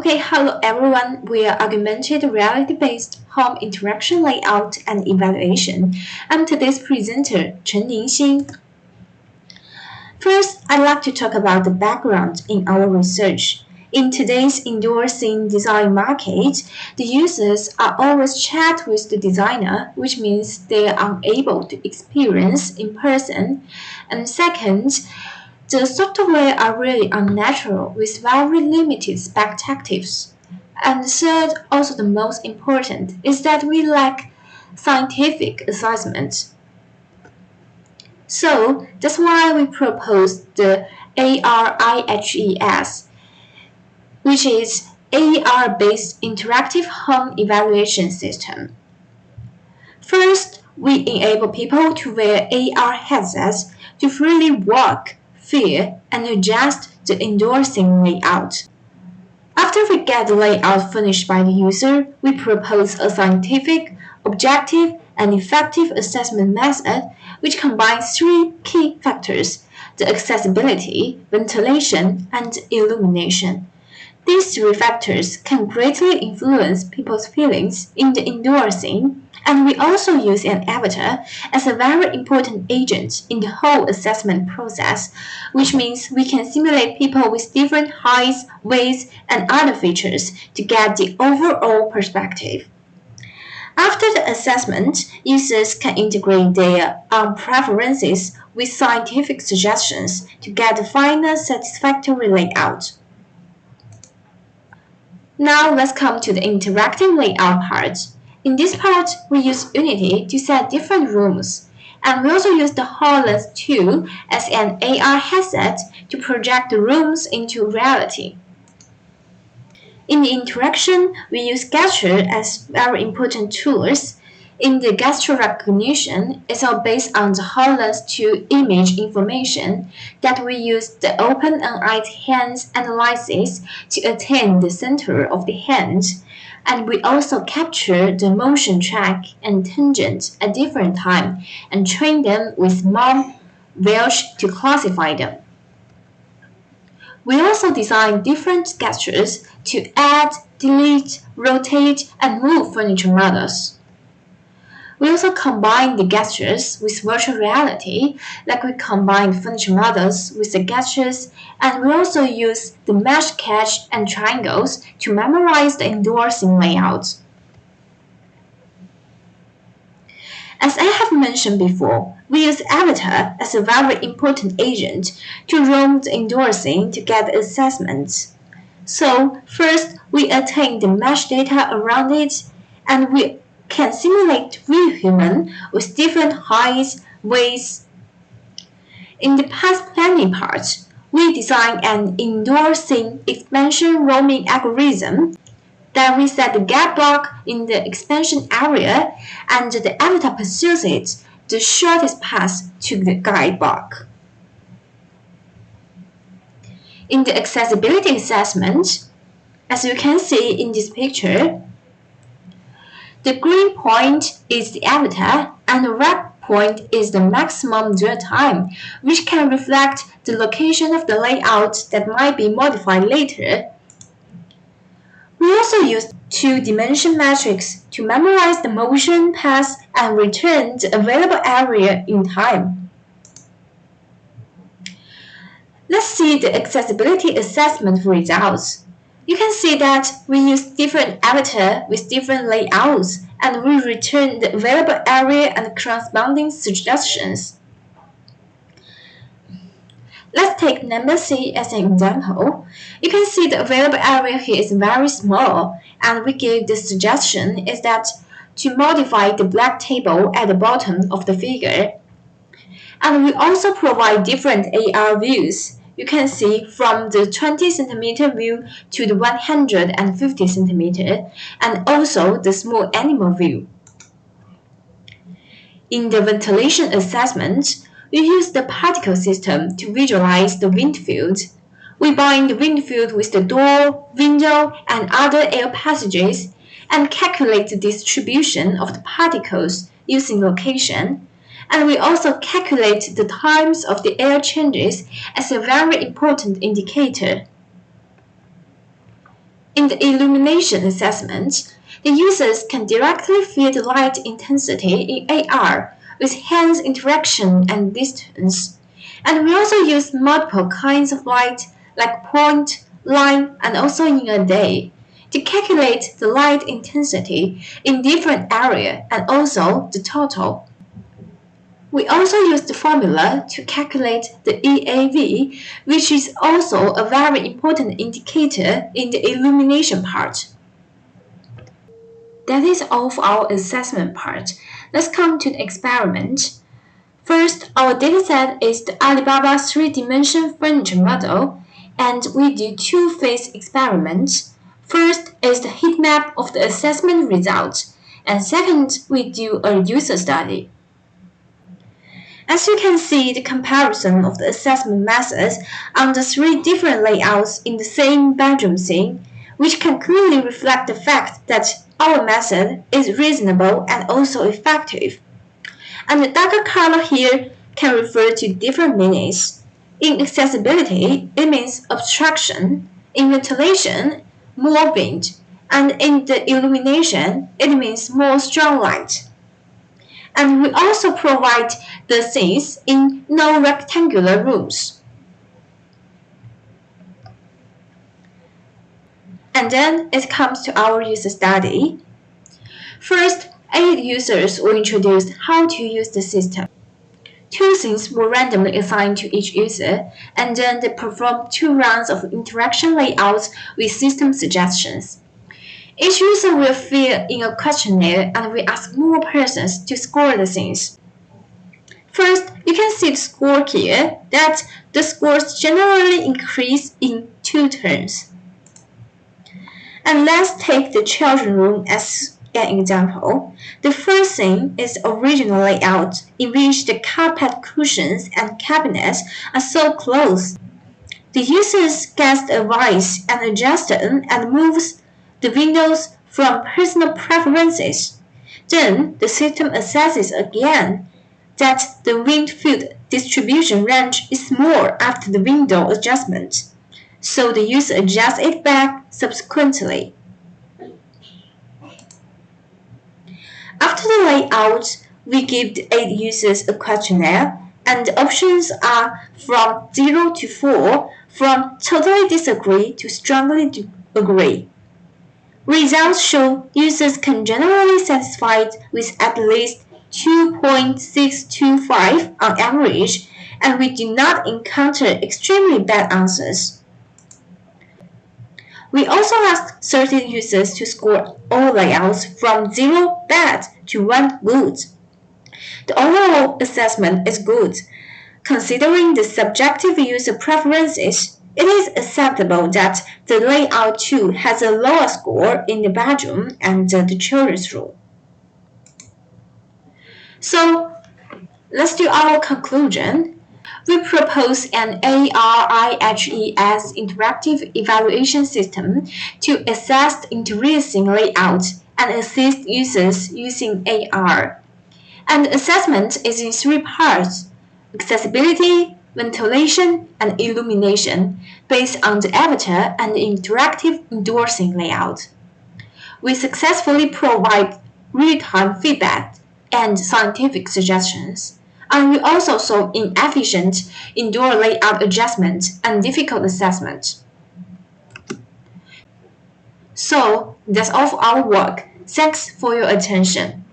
Okay, hello everyone. We are augmented reality-based home interaction layout and evaluation. I'm today's presenter, Chen Ningxin. First, I'd like to talk about the background in our research. In today's indoor scene design market, the users are always chat with the designer, which means they are unable to experience in person. And second, the software are really unnatural with very limited perspectives. And third, also the most important, is that we lack scientific assessment. So that's why we propose the ARIHES, which is AR-based interactive home evaluation system. First, we enable people to wear AR headsets to freely walk, feel, and adjust the indoor scene layout. After we get the layout finished by the user, we propose a scientific, objective, and effective assessment method which combines three key factors: the accessibility, ventilation, and illumination. These three factors can greatly influence people's feelings in the indoor scene, and we also use an avatar as a very important agent in the whole assessment process, which means we can simulate people with different heights, weights, and other features to get the overall perspective. After the assessment, users can integrate their own preferences with scientific suggestions to get the final satisfactory layout. Now let's come to the interactive layout part. In this part, we use Unity to set different rooms, and we also use the HoloLens 2 as an AR headset to project the rooms into reality. In the interaction, we use gesture as very important tools. In the gesture recognition, it's all based on the HoloLens 2 image information that we use the open-eyed hands analysis to attain the center of the hand. And we also capture the motion track and tangent at different time and train them with Mom Welsh to classify them. We also design different gestures to add, delete, rotate, and move furniture models. We also combine the gestures with virtual reality, like we combine furniture models with the gestures, and we also use the mesh catch and triangles to memorize the indoor scene layout. As I have mentioned before, we use Avatar as a very important agent to roam the indoor scene to get assessments. So first, we attain the mesh data around it, and we can simulate real human with different heights, weights. In the path planning part, we design an indoor scene expansion roaming algorithm that we set the gap block in the expansion area, and the avatar pursues it the shortest path to the guide block. In the accessibility assessment, as you can see in this picture, the green point is the avatar and the red point is the maximum dwell time, which can reflect the location of the layout that might be modified later. We also use two-dimension metrics to memorize the motion path and return the available area in time. Let's see the accessibility assessment results. You can see that we use different avatars with different layouts, and we return the available area and corresponding suggestions. Let's take number C as an example. You can see the available area here is very small, and we give the suggestion is that to modify the black table at the bottom of the figure. And we also provide different AR views. You can see from the 20 cm view to the 150 cm, and also the small animal view. In the ventilation assessment, we use the particle system to visualize the wind field. We bind the wind field with the door, window, and other air passages, and calculate the distribution of the particles using location. And we also calculate the times of the air changes as a very important indicator. In the illumination assessment, the users can directly feel the light intensity in AR with hands interaction and distance. And we also use multiple kinds of light like point, line, and also in a day to calculate the light intensity in different areas and also the total. We also use the formula to calculate the EAV, which is also a very important indicator in the illumination part. That is all for our assessment part. Let's come to the experiment. First, our dataset is the Alibaba 3-dimension furniture model, and we do two-phase experiments. First is the heat map of the assessment results, and second, we do a user study. As you can see the comparison of the assessment methods on the three different layouts in the same bedroom scene, which can clearly reflect the fact that our method is reasonable and also effective. And the darker color here can refer to different meanings. In accessibility, it means obstruction. In ventilation, more wind. And in the illumination, it means more strong light. And we also provide the scenes in non-rectangular rooms. And then it comes to our user study. First, 8 users were introduced how to use the system. 2 scenes were randomly assigned to each user, and then they performed 2 rounds of interaction layouts with system suggestions. Each user will fill in a questionnaire and we ask more persons to score the scenes. First, you can see the score here that the scores generally increase in 2 turns. And let's take the children's room as an example. The first scene is the original layout in which the carpet cushions and cabinets are so close. The users gets the advice and adjusts them and moves the windows from personal preferences. Then the system assesses again that the wind field distribution range is more after the window adjustment, so the user adjusts it back subsequently. After the layout, we give the 8 users a questionnaire, and the options are from 0 to 4, from totally disagree to strongly agree. Results show users can generally satisfied with at least 2.625 on average, and we do not encounter extremely bad answers. We also asked certain users to score all layouts from 0 bad to 1 good. The overall assessment is good. Considering the subjective user preferences, it is acceptable that the layout 2 has a lower score in the bedroom and the children's room. So, let's do our conclusion. We propose an ARIHES interactive evaluation system to assess the interior scene layout and assist users using AR. And the assessment is in 3 parts: accessibility, ventilation, and illumination, based on the avatar and the interactive indoor scene layout. We successfully provide real-time feedback and scientific suggestions, and we also solve inefficient indoor layout adjustment and difficult assessment. So, that's all for our work. Thanks for your attention.